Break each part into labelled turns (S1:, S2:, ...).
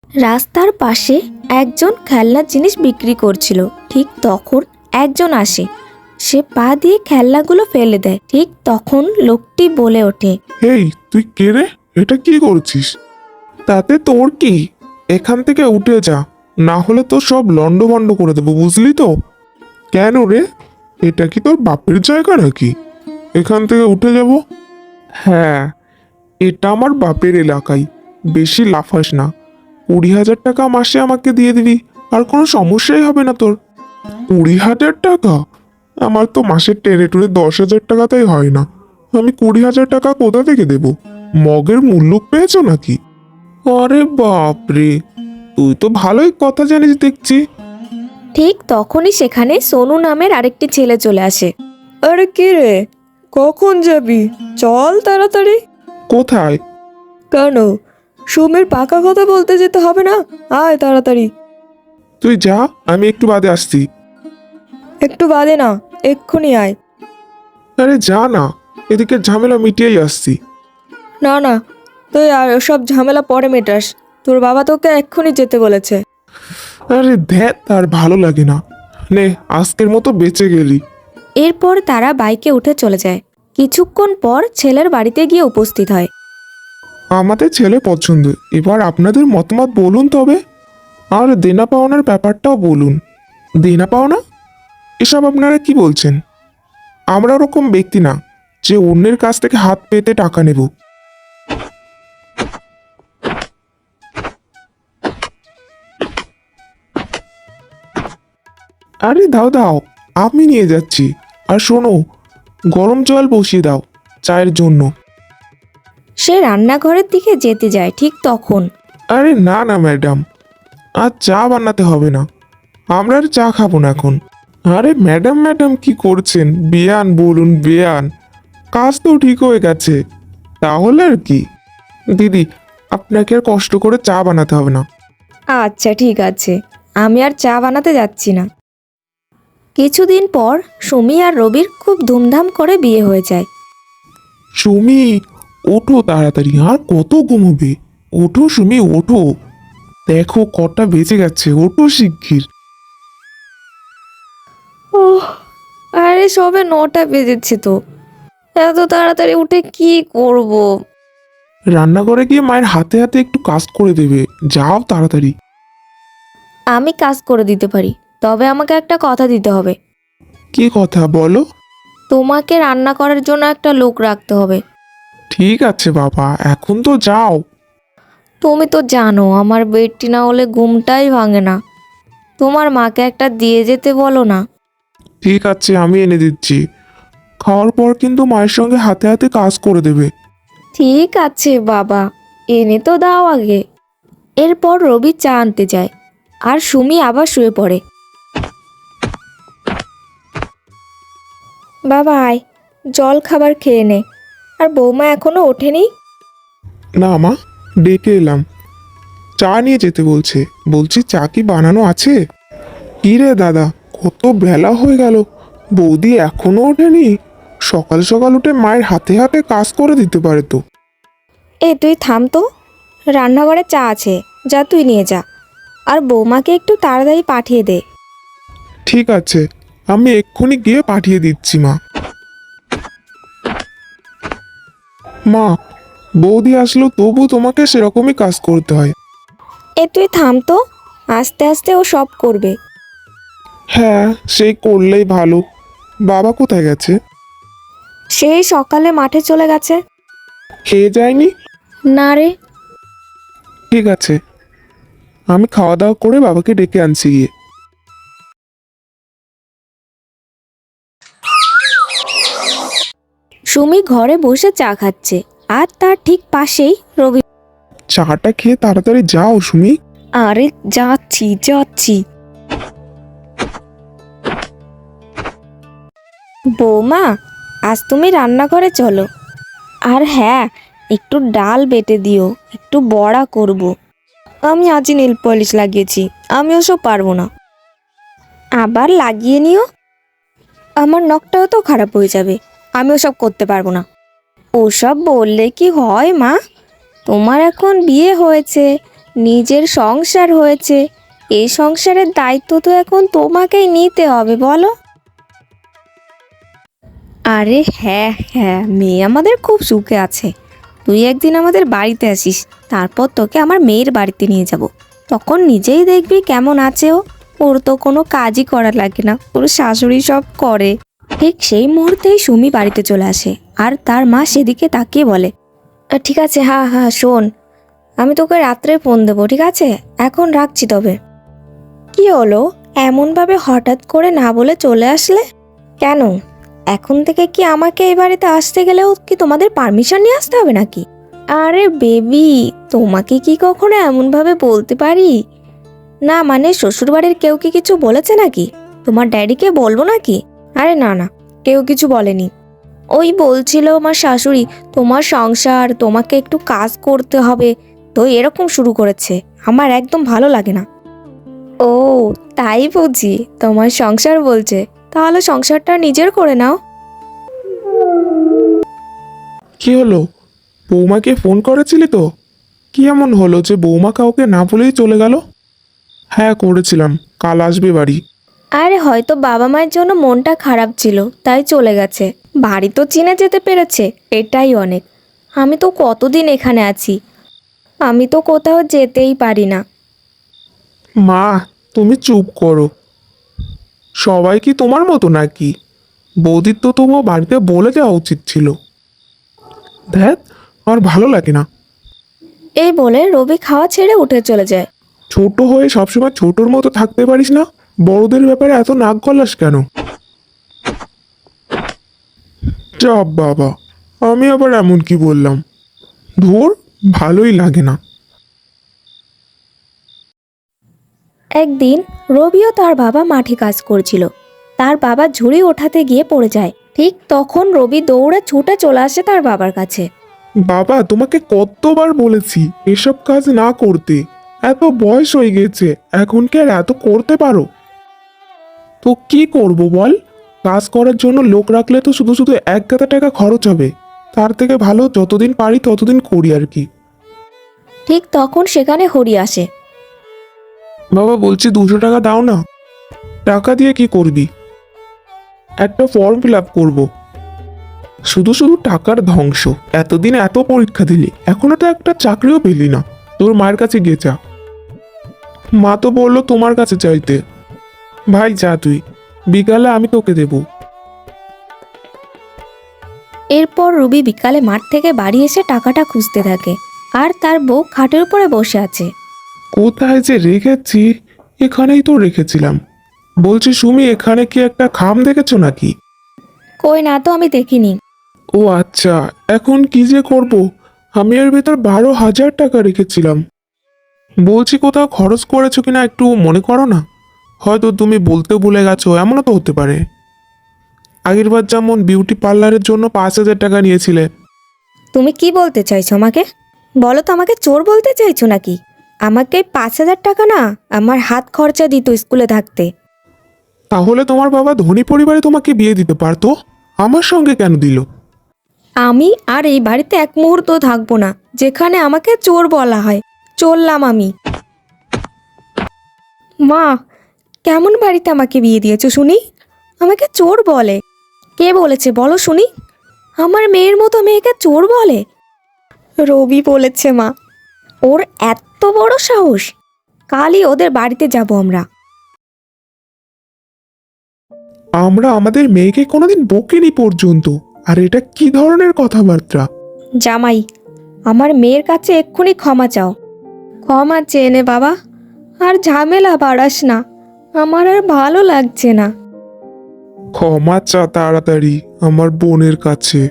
S1: রাস্তার পাশে একজন খেলনার জিনিস বিক্রি করছিল। ঠিক তখন একজন আসে, সে পা দিয়ে খেলনাগুলো ফেলে দেয়। ঠিক তখন লোকটি বলে ওঠে,
S2: এই তুই কে রে? এটা কি করছিস? তাতে তোর কি? এখান থেকে উঠে যা, না হলে তো সব লন্ডভন্ড করে দেবো, বুঝলি তো? কেন রে? এটা কি তোর বাপের জায়গা নাকি এখান থেকে উঠে যাব? হ্যাঁ, এটা আমার বাপের এলাকায়। বেশি লাফাস না। 20,000 টাকা মাসে আমাকে দিয়ে দিবি, আর কোনো সমস্যাই হবে না তোর। 20,000 টাকা? আমার তো মাসের টেনে টুনে 10,000 টাকাতেই হয় না। আমি 20,000 টাকা কোথা থেকে দেব? মগের মূল্য পেয়েছো নাকি? আরে বাপরে, তুই তো ভালোই কথা জানিস দেখছি।
S1: ঠিক তখনই সেখানে সোনু নামের আরেকটি ছেলে চলে আসে। আরে কি রে, কখন যাবি? চল তাড়াতাড়ি।
S2: কোথায়?
S1: কেন, সুমির পাকা কথা বলতে যেতে হবে না? আয় তাড়াতাড়ি।
S2: তুই যা, আমি একটু বাদে আসছি।
S1: একটু বাদে না, এক্ষুনি আয়।
S2: আরে যা না, এদিকে ঝামেলা মিটিয়েই আসছি।
S1: না না, তুই আর ওসব ঝামেলা পরে মেটাস। তোর বাবা তোকে এক্ষুনি যেতে বলেছে।
S2: আরে ধ্যাত, আর ভালো লাগে না। নে, আজকের মতো বেঁচে গেলি।
S1: এরপর তারা বাইকে উঠে চলে যায়। কিছুক্ষণ পর ছেলের বাড়িতে গিয়ে উপস্থিত হয়।
S2: আমাদের ছেলে পছন্দ, এবার আপনাদের মতামত বলুন তবে। আর দেনা পাওনার ব্যাপারটাও বলুন। দেনা পাওনা? এসব আপনারা কি বলছেন? আমরা ওরকম ব্যক্তি না যে অন্যের কাছ থেকে হাত পেতে টাকা নেব। আরে দাও দাও, আমি নিয়ে যাচ্ছি। আর শোনো, গরম জল বসিয়ে দাও চায়ের জন্য।
S1: সে রান্নাঘরের দিকে যেতে যায়। ঠিক তখন
S2: আরে না না ম্যাডাম, আর চা বানাতে হবে না। আমরা আর চা খাবো না এখন। আরে ম্যাডাম ম্যাডাম কি করছেন? বেয়ান বলুন, বেয়ান। কাজ তো ঠিক হয়ে গেছে, তাহলে আর কি। দিদি, আপনাকে আর কষ্ট করে চা বানাতে হবে না।
S1: আচ্ছা ঠিক আছে, আমি আর চা বানাতে যাচ্ছি না। কিছুদিন পর সুমি আর রবির খুব ধুমধাম করে বিয়ে হয়ে যায়।
S2: সুমি, ওঠো তাড়াতাড়ি, আর কত ঘুমোবে? ওঠো সুমি, ওঠো। দেখো কটা বেজে গেছে, ওঠো শিগগির।
S1: ওহ, আরে সবে 9টা বেজেছে তো, এত তাড়াতাড়ি উঠে কি করব?
S2: রান্নাঘরে গিয়ে মায়ের হাতে হাতে একটু কাজ করে দেবে, যাও তাড়াতাড়ি।
S1: আমি কাজ করে দিতে পারি, তবে আমাকে একটা কথা দিতে হবে।
S2: কি কথা বলো?
S1: তোমাকে রান্না করার জন্য একটা লোক রাখতে হবে।
S2: ঠিক আছে বাবা, এখন তো যাও।
S1: তুমি তো জানো আমার বেডটি না হলে ঘুমটাই ভাঙে না। তোমার মাকে একটা দিয়ে যেতে বলো না।
S2: ঠিক আছে, আমি এনে দিচ্ছি। খাওয়ার পর কিন্তু মায়ের সঙ্গে হাতে হাতে কাজ করে দেবে।
S1: ঠিক আছে বাবা, এনে তো দাও আগে। এরপর রবি চা আনতে যায়, আর সুমি আবার শুয়ে পড়ে। বাবা আয়, জল খাবার খেয়ে নে। আর বৌমা এখনো ওঠেনি?
S2: না মা, ডেকে এলাম। চা নিয়ে যেতে বলছে। বলছি চা কি বানানো আছে? কি রে দাদা, কত বেলা হয়ে গেল, বৌদি এখনো ওঠেনি? সকাল সকাল উঠে মায়ের হাতে হাতে কাজ করে দিতে পারে তো।
S1: এ তুই থাম তো, রান্নাঘরে চা আছে, যা তুই নিয়ে যা। আর বৌমাকে একটু তাড়াতাড়ি পাঠিয়ে দে।
S2: ঠিক আছে, আমি এক্ষুনি গিয়ে পাঠিয়ে দিচ্ছি মা। মা, বৌদি আসলো তবু তোমাকে সেরকমই কাজ করতে হয়।
S1: এ তুই থাম তো, আস্তে আস্তে ও সব করবে।
S2: হ্যাঁ, সেই করলেই ভালো। বাবা কোথায় গেছে?
S1: সেই সকালে মাঠে চলে গেছে।
S2: খেয়ে যায়নি?
S1: না রে।
S2: ঠিক আছে, আমি খাওয়া দাওয়া করে বাবাকে ডেকে আনছি গিয়ে।
S1: সুমি ঘরে বসে চা খাচ্ছে, আর তার ঠিক পাশেই রবি।
S2: চাটা খেয়ে তাড়াতাড়ি যাও সুমি।
S1: আরে যাচ্ছি যাচ্ছি। বৌমা, আজ তুমি রান্নাঘরে চলো। আর হ্যাঁ, একটু ডাল বেটে দিও, একটু বড়া করব। আমি আজই নেল পলিশ লাগিয়েছি, আমি ওসব পারবো না। আবার লাগিয়ে নিও, আমার নখটাও তো খারাপ হয়ে যাবে। আমি ওসব করতে পারবো না। ওসব বললে কি হয় মা? তোমার এখন বিয়ে হয়েছে, নিজের সংসার হয়েছে, এই সংসারের দায়িত্ব তো এখন তোমাকেই নিতে হবে, বলো। আরে হ্যাঁ হ্যাঁ, মেয়ে আমাদের খুব সুখে আছে। তুই একদিন আমাদের বাড়িতে আসিস, তারপর তোকে আমার মেয়ের বাড়িতে নিয়ে যাব। তখন নিজেই দেখবি কেমন আছে ও। ওর তো কোনো কাজই করা লাগে না, ওর শাশুড়ি সব করে। ঠিক সেই মুহূর্তেই সুমি বাড়িতে চলে আসে, আর তার মা সেদিকে তাকিয়ে বলে, ঠিক আছে, হ্যাঁ হ্যাঁ শোন, আমি তোকে রাত্রে ফোন দেবো, ঠিক আছে? এখন রাখছি তবে। কি হলো, এমনভাবে হঠাৎ করে না বলে চলে আসলে কেন? এখন থেকে কি আমাকে এই বাড়িতে আসতে গেলেও কি তোমাদের পারমিশন নিয়ে আসতে হবে নাকি? আরে বেবি, তোমাকে কি কখনো এমনভাবে বলতে পারি? না মানে শ্বশুরবাড়ির কেউ কি কিছু বলেছে নাকি? তোমার ড্যাডিকে বলবো নাকি? আরে না না, কেউ কিছু বলেনি। ওই বলছিল আমার শাশুড়ি, তোমার সংসার, তোমাকে একটু কাজ করতে হবে, তো এরকম শুরু করেছে। আমার একদম ভালো লাগে না। ও তাই বুঝি, তোমার সংসার বলছে, তাহলে সংসারটা নিজের করে নাও।
S2: কি হলো, বৌমাকে ফোন করেছিলি তো? কি এমন হলো যে বৌমা কাউকে না বলেই চলে গেল? হ্যাঁ করেছিলাম, কাল আসবে বাড়ি।
S1: আরে হয়তো বাবা মায়ের জন্য মনটা খারাপ ছিল, তাই চলে গেছে। বাড়ি তো চিনে যেতে পেরেছে, এটাই অনেক। আমি তো কতদিন এখানে আছি, আমি তো কোথাও যেতেই পারি না।
S2: মা, তুমি চুপ করো। সবাই কি তোমার মতো নাকি? বৌদির তো তোমার বাড়িতে বলে যাওয়া উচিত ছিল। দেখ, আমার ভালো লাগে না।
S1: এই বলে রবি খাওয়া ছেড়ে উঠে চলে যায়।
S2: ছোট হয়ে সবসময় ছোটর মতো থাকতে পারিস না? বড়দের ব্যাপারে এত নাক গলাস কেন? যা বাবা, আমি আবার এমন কি বললাম? ধুর, ভালোই লাগে না।
S1: একদিন রবিও তার বাবা মাঠে কাজ করছিল। তার বাবা ঝুড়ি ওঠাতে গিয়ে পড়ে যায়। ঠিক তখন রবি দৌড়ে ছুটে চলে আসে তার বাবার কাছে।
S2: বাবা, তোমাকে কতবার বলেছি এসব কাজ না করতে। এত বয়স হয়ে গেছে, এখন কি আর এত করতে পারো? তো কি করব বল? কাজ করার জন্য লোক রাখলে তো শুধু শুধু এক গাদা টাকা খরচ হবে। তার থেকে ভালো যতদিন পারি ততদিন করি আর কি।
S1: ঠিক তখন সেখানে হরি আসে।
S2: বাবা, বলছি 200 টাকা দাও না। টাকা দিয়ে কি করবি? একটা ফর্ম ফিল আপ করবো। শুধু শুধু টাকার ধ্বংস। এতদিন এত পরীক্ষা দিলি, এখনো তো একটা চাকরিও পেলি না। তোর মায়ের কাছে গিয়ে চা। মা তো বললো তোমার কাছে চাইতে। ভাই যা তুই, বিকালে আমি তোকে দেব।
S1: এরপর রবি বিকালে মাঠ থেকে বাড়ি এসে টাকাটা খুঁজতে থাকে, আর তার বউ খাটের উপরে বসে আছে।
S2: কোথায় যে রেখেছি? এখানেই তো রেখেছিলাম। বলছি সুমি, এখানে কি একটা খাম দেখেছো নাকি?
S1: কই না তো, আমি দেখিনি।
S2: ও আচ্ছা, এখন কি যে করব? আমি এর ভেতর 12,000 টাকা রেখেছিলাম। বলছি কোথাও খরচ করেছো কিনা একটু মনে করো না। হয়তো তুমি বলতে ভুলে গেছো, এমনও তো হতে পারে। আগেরবার যেমন বিউটি পার্লারের জন্য 5,000 টাকা নিয়েছিলে।
S1: তুমি কি বলতে চাইছো আমাকে? বলো তো, আমাকে চোর বলতে চাইছো নাকি? আমাকে 5,000 টাকা না, আমার হাত খরচা দিত স্কুলে থাকতে।
S2: তাহলে তোমার বাবা ধনী পরিবারে তোমাকে বিয়ে দিতে পারতো, আমার সঙ্গে কেন দিল?
S1: আমি আর এই বাড়িতে এক মুহূর্ত থাকবো না যেখানে আমাকে চোর বলা হয়। চললাম আমি। মা, কেমন বাড়িতে আমাকে বিয়ে দিয়েছো শুনি? আমাকে চোর বলে? কে বলেছে বলো শুনি? আমার মেয়ের মতো মেয়েকে চোর বলে? রবি বলেছে মা। ওর এত বড় সাহস! কালই ওদের বাড়িতে যাব আমরা।
S2: আমরা আমাদের মেয়েকে কোনোদিন বকিনি পর্যন্ত। আর এটা কি ধরনের কথাবার্তা?
S1: জামাই, আমার মেয়ের কাছে এক্ষুনি ক্ষমা চাও। ক্ষমা চেয়ে নে বাবা, আর ঝামেলা বাড়াস না, আমার আর ভালো লাগছে না।
S2: ক্ষমা চা তাড়াতাড়ি আমার বোনের কাছে।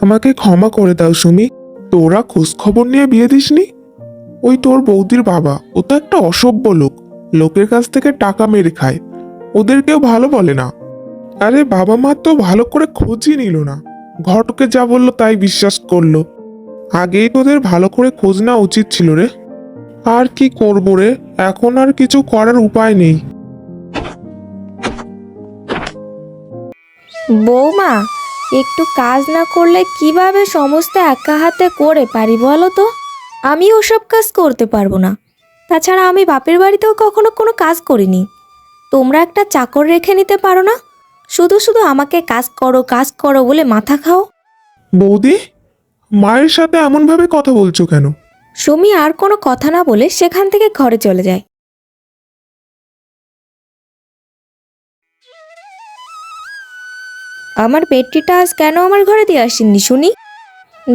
S2: আমাকে ক্ষমা করে দাও সুমি। তোরা খোঁজ খবর নিয়ে বিয়ে দিসনি? ওই তোর বৌদির বাবা, ও তো একটা অসভ্য লোক। লোকের কাছ থেকে টাকা মেরে খায়, ওদের কেউ ভালো বলে না। আরে বাবা মা তো ভালো করে খোঁজই নিল না, ঘটকে যা বললো তাই বিশ্বাস করলো। আগেই তোদের ভালো করে খোঁজ নেওয়া উচিত ছিল রে। আর কি করবো রে, এখন আর কিছু করার উপায় নেই।
S1: বৌমা, একটু কাজ না করলে কিভাবে সমস্ত একা হাতে করে পারি বলো তো? আমি ওসব কাজ করতে পারবো না। তাছাড়া আমি বাপের বাড়িতেও কখনো কোনো কাজ করিনি। তোমরা একটা চাকর রেখে নিতে পারো না? শুধু শুধু আমাকে কাজ করো বলে মাথা খাও।
S2: বৌদি, মায়ের সাথে এমনভাবে কথা বলছো কেন?
S1: সুমি আর কোনো কথা না বলে সেখান থেকে ঘরে চলে যায়। আমার পেট্টিটা আজ কেন আমার ঘরে দিয়ে আসেননি শুনি?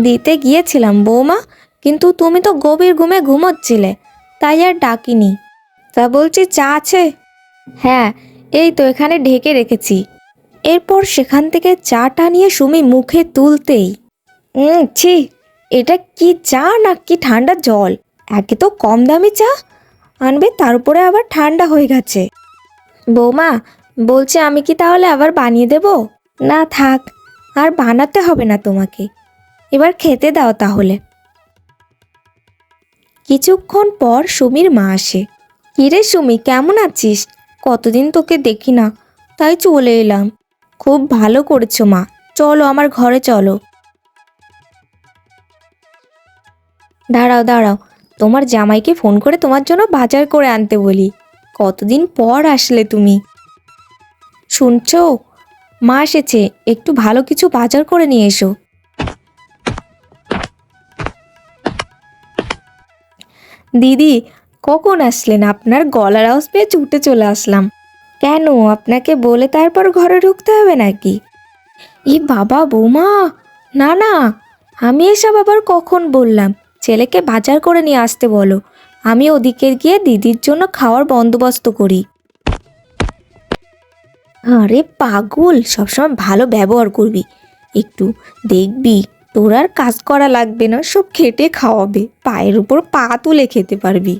S1: দিতে গিয়েছিলাম বৌমা, কিন্তু তুমি তো গভীর ঘুমে ঘুমোচ্ছিলে, তাই আর ডাকিনি। তা বলছি চা আছে? হ্যাঁ, এই তো এখানে ঢেকে রেখেছি। এরপর সেখান থেকে চাটা নিয়ে সুমি মুখে তুলতেই ছি, এটা কি চা না কি ঠান্ডা জল? একে তো কম দামি চা আনবে, তার উপরে আবার ঠান্ডা হয়ে গেছে। বৌমা, বলছে আমি কি তাহলে আবার বানিয়ে দেব? না থাক, আর বানাতে হবে না তোমাকে, এবার খেতে দাও তাহলে। কিছুক্ষণ পর সুমির মা আসে। কিরে সুমি, কেমন আছিস? কতদিন তোকে দেখি না, তাই চলে এলাম। খুব ভালো করেছো মা, চলো আমার ঘরে চলো। দাঁড়াও দাঁড়াও, তোমার জামাইকে ফোন করে তোমার জন্য বাজার করে আনতে বলি। কতদিন পর আসলে তুমি। শুনছো, মা এসেছে, একটু ভালো কিছু বাজার করে নিয়ে এসো। দিদি, কখন আসলেন? আপনার গলার আওয়াজ পেয়ে ছুটে চলে আসলাম। কেন, আপনাকে বলে তারপর ঘরে ঢুকতে হবে নাকি? ই বাবা বৌমা, না না, আমি এসব আবার কখন বললাম? ছেলেকে বাজার করে নিয়ে আসতে বলো, আমি ওদিকে গিয়ে দিদির জন্য খাওয়ার বন্দোবস্ত করি। আরে পাগল, সবসময় ভালো ব্যবহার করবি, একটু দেখবি তোর আর কাজ করা লাগবে না, সব খেটে খাওয়াবে, পায়ের উপর পা তুলে খেতে পারবি।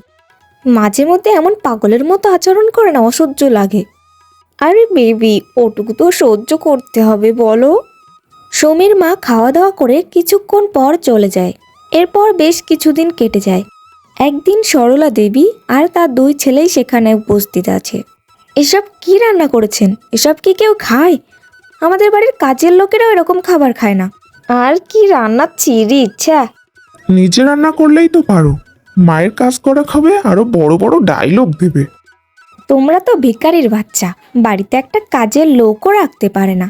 S1: মাঝে মধ্যে এমন পাগলের মতো আচরণ করে না, অসহ্য লাগে। আরে বেবি, ওটুকু তো সহ্য করতে হবে বলো। সমীর মা খাওয়া দাওয়া করে কিছুক্ষণ পর চলে যায়। এরপর বেশ কিছুদিন কেটে যায়। একদিন সরলা দেবী আর তার দুই ছেলেই সেখানে উপস্থিত আছে। এসব কি রান্না করেছেন? এসব কি কেউ খায়? আমাদের বাড়ির কাজের লোকেরাও এরকম খাবার খায় না। আর কি রান্না চিরি ইচ্ছা।
S2: নিজে রান্না করলেই তো পারো, মায়ের কাজ করা খাবে আরো বড় বড় ডায়লগ দেবে।
S1: তোমরা তো ভিখারির বাচ্চা, বাড়িতে একটা কাজের লোকও রাখতে পারে না।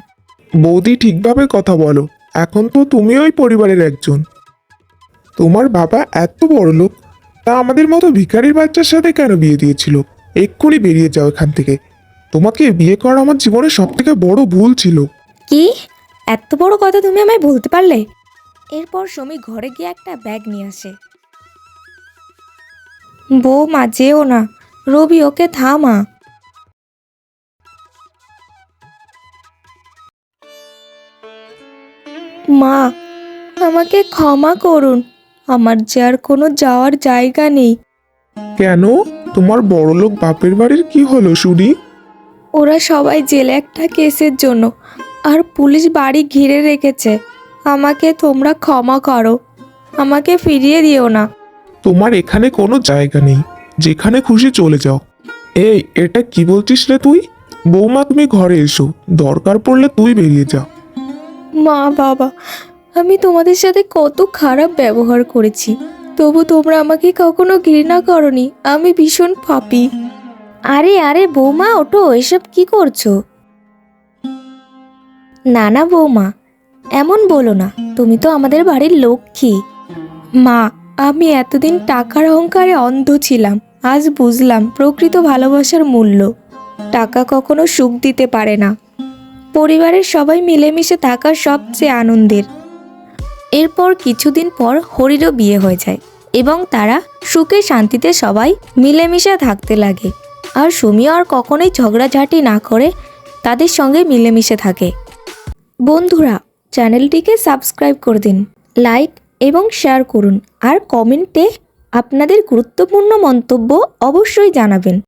S2: বৌদি, ঠিকভাবে কথা বলো, এখন তো তুমি ওই পরিবারের একজন। তোমার বাবা এত বড় লোক, তা আমাদের মতো ভিখারির বাচ্চার সাথে কেন বিয়ে দিয়েছিল? এক্ষুনি বেরিয়ে যাও এখান থেকে। তোমাকে বিয়ে করা আমার জীবনের সব থেকে বড় ভুল ছিল।
S1: কি এত বড় কথা তুমি আমায় বলতে পারলে? এরপর সমী ঘরে গিয়ে একটা ব্যাগ নিয়ে আসে। বৌমা যেও না, রবি ওকে থামা। মা, আমাকে ক্ষমা করুন, আমার যে আর কোনো যাওয়ার জায়গা নেই।
S2: কেন, তোমার বড়লোক বাপের বাড়ির কি হলো শুনি?
S1: ওরা সবাই জেলে একটা কেসের জন্য, আর পুলিশ বাড়ি ঘিরে রেখেছে। আমাকে তোমরা ক্ষমা করো, আমাকে ফিরিয়ে দিও না।
S2: তোমার এখানে কোনো জায়গা নেই, যেখানে খুশি চলে যাও। এই, এটা কি বলছিস রে তুই? বৌমা, তুমি ঘরে এসো, দরকার পড়লে তুই বেরিয়ে যা।
S1: মা বাবা, আমি তোমাদের সাথে কত খারাপ ব্যবহার করেছি, তবু তোমরা আমাকে কখনো ঘৃণা করনি। আমি ভীষণ পাপী। আরে আরে বৌমা, ওঠো, এসব কি করছো? না না বৌমা, এমন বলো না, তুমি তো আমাদের বাড়ির লক্ষ্মী। মা, আমি এতদিন টাকার অহংকারে অন্ধ ছিলাম, আজ বুঝলাম প্রকৃত ভালোবাসার মূল্য। টাকা কখনো সুখ দিতে পারে না, পরিবারের সবাই মিলেমিশে থাকা সবচেয়ে আনন্দের। এরপর কিছুদিন পর হরিরও বিয়ে হয়ে যায় এবং তারা সুখে শান্তিতে সবাই মিলেমিশে থাকতে লাগে। আর সুমিও আর কখনোই ঝগড়াঝাটি না করে তাদের সঙ্গে মিলেমিশে থাকে। বন্ধুরা, চ্যানেলটিকে সাবস্ক্রাইব করে দিন, লাইক এবং শেয়ার করুন, আর কমেন্টে আপনাদের গুরুত্বপূর্ণ মন্তব্য অবশ্যই জানাবেন।